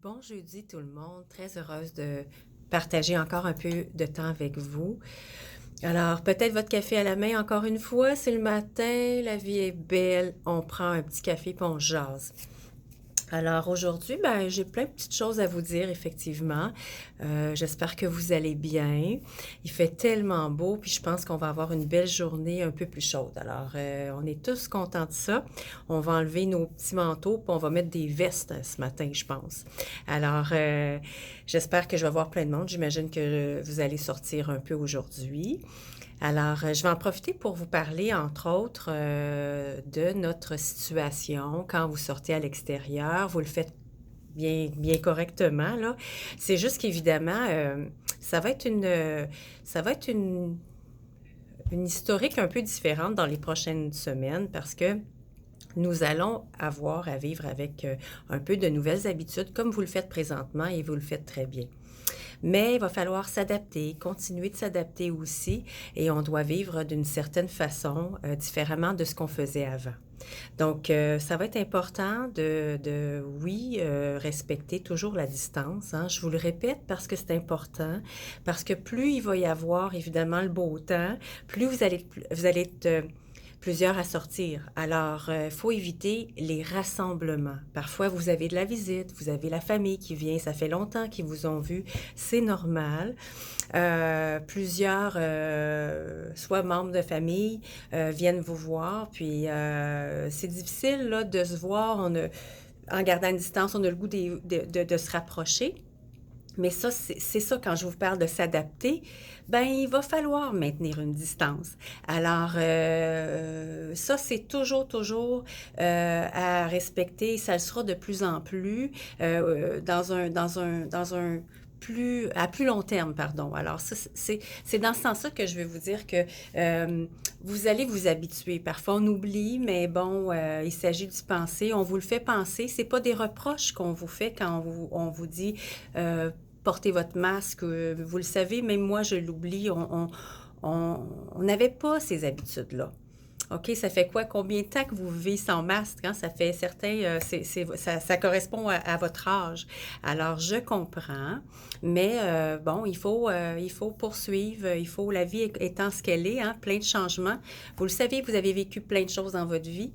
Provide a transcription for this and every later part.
Bon jeudi tout le monde, très heureuse de partager encore un peu de temps avec vous. Alors, peut-être votre café à la main encore une fois, c'est le matin, la vie est belle, on prend un petit café puis on jase. Alors aujourd'hui, j'ai plein de petites choses à vous dire, effectivement. J'espère que vous allez bien. Il fait tellement beau, puis je pense qu'on va avoir une belle journée un peu plus chaude. Alors, on est tous contents de ça. On va enlever nos petits manteaux, puis on va mettre des vestes ce matin, je pense. Alors, j'espère que je vais voir plein de monde. J'imagine que vous allez sortir un peu aujourd'hui. Alors, je vais en profiter pour vous parler, entre autres, de notre situation quand vous sortez à l'extérieur. Vous le faites bien correctement, là. C'est juste qu'évidemment, ça va être une historique un peu différente dans les prochaines semaines parce que nous allons avoir à vivre avec un peu de nouvelles habitudes, comme vous le faites présentement et vous le faites très bien. Mais il va falloir s'adapter, continuer de s'adapter aussi, et on doit vivre d'une certaine façon, différemment de ce qu'on faisait avant. Donc, ça va être important oui, respecter toujours la distance, hein. Je vous le répète parce que c'est important, parce que plus il va y avoir évidemment le beau temps, plus vous allez être plusieurs à sortir. Alors, il faut éviter les rassemblements. Parfois, vous avez de la visite, vous avez la famille qui vient, ça fait longtemps qu'ils vous ont vu, c'est normal. Plusieurs, soit membres de famille, viennent vous voir, puis c'est difficile là, de se voir, en gardant une distance, on a le goût de se rapprocher. Mais ça, c'est ça, quand je vous parle de s'adapter, il va falloir maintenir une distance. Alors, ça, c'est toujours à respecter. Ça le sera de plus en plus à plus long terme, pardon. Alors, ça, c'est dans ce sens-là que je vais vous dire que vous allez vous habituer. Parfois, on oublie, mais bon, il s'agit d'y penser. On vous le fait penser. C'est pas des reproches qu'on vous fait quand on vous dit portez votre masque. Vous le savez, même moi, je l'oublie. On n'avait pas ces habitudes-là. OK, ça fait quoi? Combien de temps que vous vivez sans masque? Hein? Ça fait certains, ça correspond à votre âge. Alors, je comprends, mais bon, il faut poursuivre. La vie étant ce qu'elle est, hein, plein de changements. Vous le savez, vous avez vécu plein de choses dans votre vie.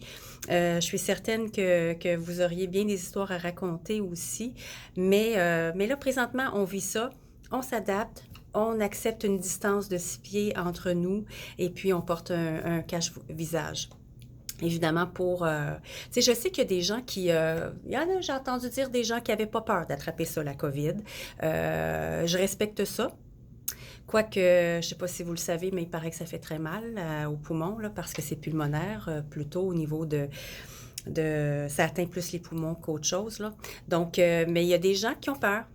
Je suis certaine que vous auriez bien des histoires à raconter aussi. Mais là, présentement, on vit ça, on s'adapte. On accepte une distance de 6 pieds entre nous et puis on porte un cache-visage. Évidemment, tu sais, je sais qu'il y a des gens il y en a, j'ai entendu dire des gens qui n'avaient pas peur d'attraper ça, la COVID. Je respecte ça. Quoique, je ne sais pas si vous le savez, mais il paraît que ça fait très mal aux poumons, là, parce que c'est pulmonaire, plutôt au niveau ça atteint plus les poumons qu'autre chose, là. Donc, mais il y a des gens qui ont peur.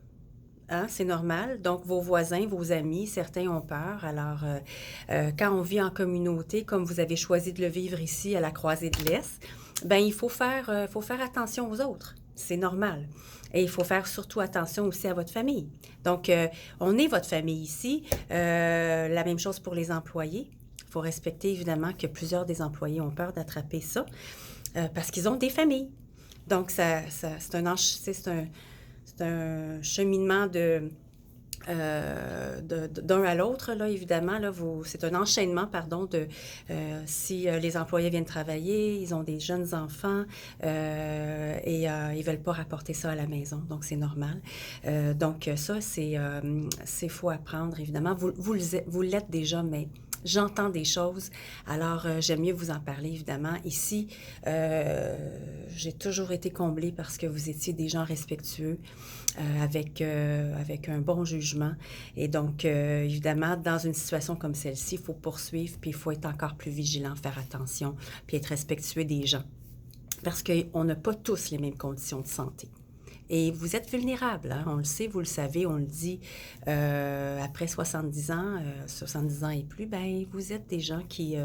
Hein, c'est normal. Donc, vos voisins, vos amis, certains ont peur. Alors, quand on vit en communauté, comme vous avez choisi de le vivre ici à la Croisée de l'Est, il faut faire attention aux autres. C'est normal. Et il faut faire surtout attention aussi à votre famille. Donc, on est votre famille ici. La même chose pour les employés. Il faut respecter évidemment que plusieurs des employés ont peur d'attraper ça parce qu'ils ont des familles. Donc, c'est un cheminement d'un à l'autre, là, évidemment. Là, c'est un enchaînement, pardon, si les employés viennent travailler, ils ont des jeunes enfants et ils ne veulent pas rapporter ça à la maison. Donc, c'est normal. Donc, ça, c'est faut apprendre, évidemment. Vous l'êtes déjà, mais j'entends des choses, alors j'aime mieux vous en parler, évidemment. Ici, j'ai toujours été comblée parce que vous étiez des gens respectueux, avec un bon jugement. Et donc, évidemment, dans une situation comme celle-ci, il faut poursuivre, puis il faut être encore plus vigilant, faire attention, puis être respectueux des gens. Parce qu'on n'a pas tous les mêmes conditions de santé. Et vous êtes vulnérable, hein? On le sait, vous le savez, on le dit, après 70 ans et plus, vous êtes des gens qui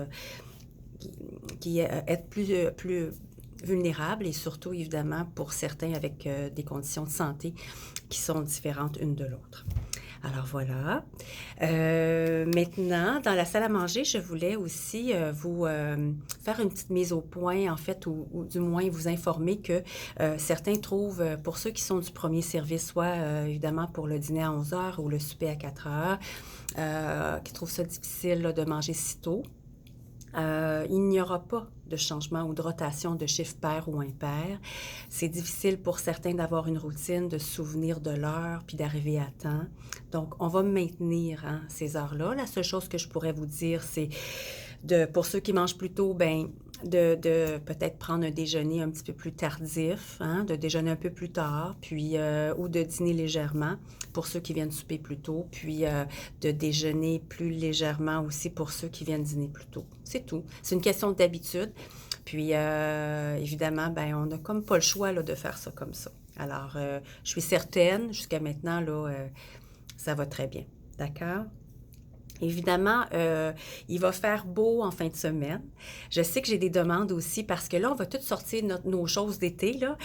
êtes plus vulnérables et surtout, évidemment, pour certains avec des conditions de santé qui sont différentes une de l'autre. Alors voilà. Maintenant, dans la salle à manger, je voulais aussi vous faire une petite mise au point, en fait, ou du moins vous informer que certains trouvent, pour ceux qui sont du premier service, soit évidemment pour le dîner à 11 heures ou le souper à 4 heures, qui trouvent ça difficile là, de manger si tôt. Il n'y aura pas de changement ou de rotation de chiffre pair ou impair. C'est difficile pour certains d'avoir une routine, de se souvenir de l'heure puis d'arriver à temps. Donc, on va maintenir ces heures-là. La seule chose que je pourrais vous dire, c'est pour ceux qui mangent plus tôt, ben, de peut-être prendre un déjeuner un petit peu plus tardif, de déjeuner un peu plus tard, puis ou de dîner légèrement pour ceux qui viennent souper plus tôt, puis de déjeuner plus légèrement aussi pour ceux qui viennent dîner plus tôt. C'est tout. C'est une question d'habitude. Puis évidemment, ben, on n'a comme pas le choix là, de faire ça comme ça. Alors, je suis certaine, jusqu'à maintenant, là, ça va très bien. D'accord? Évidemment, il va faire beau en fin de semaine. Je sais que j'ai des demandes aussi parce que là, on va toutes sortir nos choses d'été, là.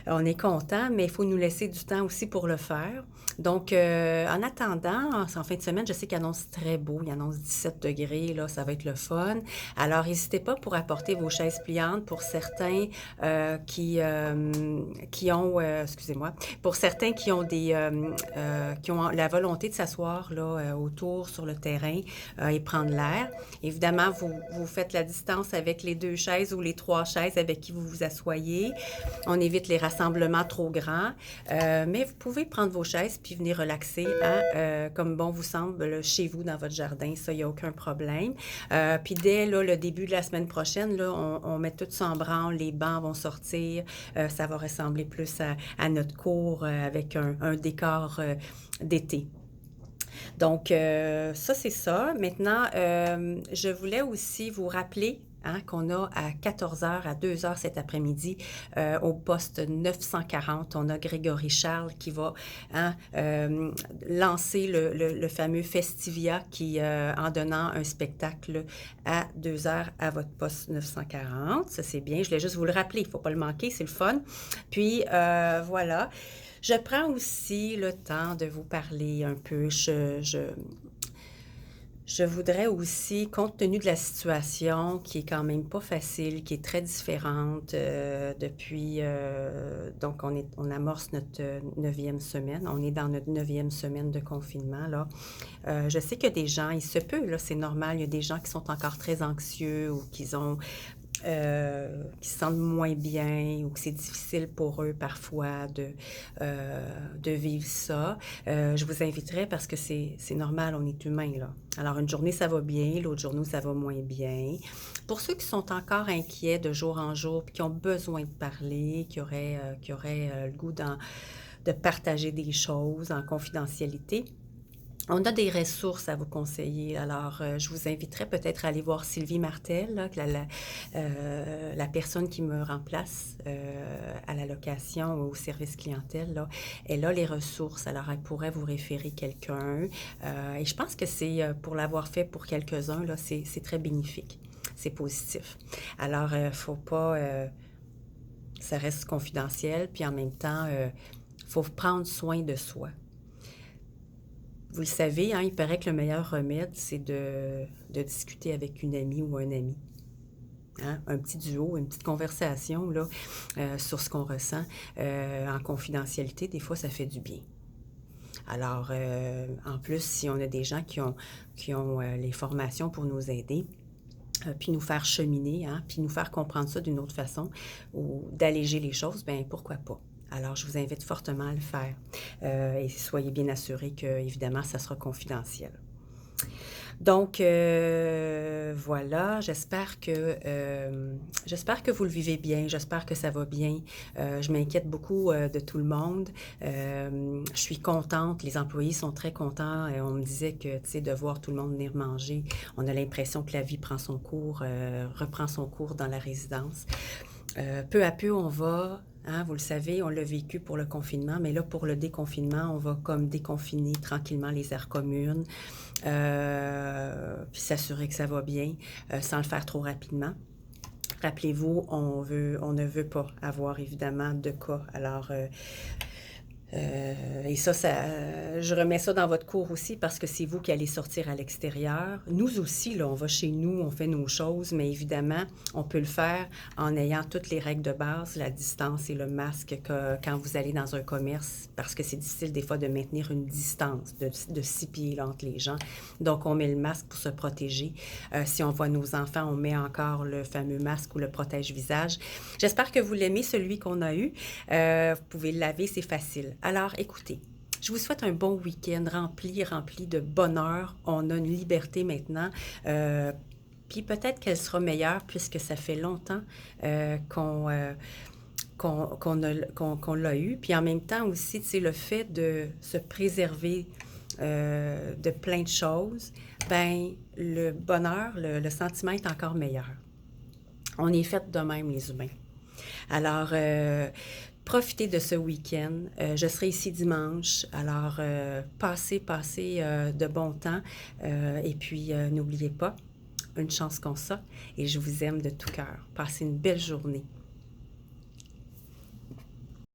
On est content, mais il faut nous laisser du temps aussi pour le faire. Donc, en attendant, en fin de semaine, je sais qu'il annonce très beau. Il annonce 17 degrés, là, ça va être le fun. Alors, n'hésitez pas pour apporter vos chaises pliantes pour certains qui ont, excusez-moi, pour certains qui ont la volonté de s'asseoir là autour sur le terrain et prendre l'air. Évidemment, vous faites la distance avec les 2 chaises ou les 3 chaises avec qui vous vous asseyez. On évite les rassemblements trop grands, mais vous pouvez prendre vos chaises puis venir relaxer comme bon vous semble chez vous dans votre jardin. Ça, il n'y a aucun problème. Puis dès là, le début de la semaine prochaine, là, on met tout ça en branle. Les bancs vont sortir. Ça va ressembler plus à notre cour avec un décor d'été. Donc, ça, c'est ça. Maintenant, je voulais aussi vous rappeler qu'on a à 14 heures, à 2 heures cet après-midi, au poste 940, on a Grégory Charles qui va lancer le fameux Festivia en donnant un spectacle à 2 heures à votre poste 940. Ça, c'est bien. Je voulais juste vous le rappeler. Il ne faut pas le manquer. C'est le fun. Puis, voilà. Je prends aussi le temps de vous parler un peu. Je voudrais aussi, compte tenu de la situation qui est quand même pas facile, qui est très différente depuis, donc on amorce notre 9e semaine, on est dans notre 9e semaine de confinement, là. Je sais qu'il y a des gens, il se peut, là, c'est normal, il y a des gens qui sont encore très anxieux ou qui se sentent moins bien ou que c'est difficile pour eux parfois de vivre ça. Je vous inviterai parce que c'est normal, on est humain, là. Alors, une journée, ça va bien, l'autre journée, ça va moins bien. Pour ceux qui sont encore inquiets de jour en jour puis qui ont besoin de parler, qui auraient le goût de partager des choses en confidentialité, on a des ressources à vous conseiller. Alors, je vous inviterai peut-être à aller voir Sylvie Martel, là, la personne qui me remplace à la location ou au service clientèle. Là, elle a les ressources, alors elle pourrait vous référer quelqu'un. Et je pense que pour l'avoir fait pour quelques-uns, là, c'est très bénéfique. C'est positif. Alors, faut pas... ça reste confidentiel, puis en même temps, faut prendre soin de soi. Vous le savez, il paraît que le meilleur remède, c'est de discuter avec une amie ou un ami. Un petit duo, une petite conversation là, sur ce qu'on ressent en confidentialité. Des fois, ça fait du bien. Alors, en plus, si on a des gens qui ont les formations pour nous aider, puis nous faire cheminer, puis nous faire comprendre ça d'une autre façon ou d'alléger les choses, bien, pourquoi pas? Alors, je vous invite fortement à le faire. Et soyez bien assurés que, évidemment, ça sera confidentiel. Donc, voilà, j'espère que vous le vivez bien, j'espère que ça va bien. Je m'inquiète beaucoup de tout le monde. Je suis contente, les employés sont très contents. On me disait que, tu sais, de voir tout le monde venir manger, on a l'impression que la vie prend son cours, reprend son cours dans la résidence. Peu à peu, on va... vous le savez, on l'a vécu pour le confinement, mais là, pour le déconfinement, on va comme déconfiner tranquillement les aires communes, puis s'assurer que ça va bien, sans le faire trop rapidement. Rappelez-vous, on ne veut pas avoir évidemment de cas. Alors, et ça, je remets ça dans votre cours aussi parce que c'est vous qui allez sortir à l'extérieur. Nous aussi, là, on va chez nous, on fait nos choses, mais évidemment, on peut le faire en ayant toutes les règles de base, la distance et le masque quand vous allez dans un commerce, parce que c'est difficile des fois de maintenir une distance de 6 pieds là, entre les gens. Donc, on met le masque pour se protéger. Si on voit nos enfants, on met encore le fameux masque ou le protège-visage. J'espère que vous l'aimez, celui qu'on a eu. Vous pouvez le laver, c'est facile. Alors, écoutez, je vous souhaite un bon week-end rempli de bonheur. On a une liberté maintenant. Puis peut-être qu'elle sera meilleure puisque ça fait longtemps qu'on l'a eu. Puis en même temps aussi, tu sais, le fait de se préserver de plein de choses, ben le bonheur, le sentiment est encore meilleur. On est fait de même, les humains. Alors, profitez de ce week-end. Je serai ici dimanche. Alors, passez de bon temps. Et puis, n'oubliez pas, une chance qu'on ça. Et je vous aime de tout cœur. Passez une belle journée.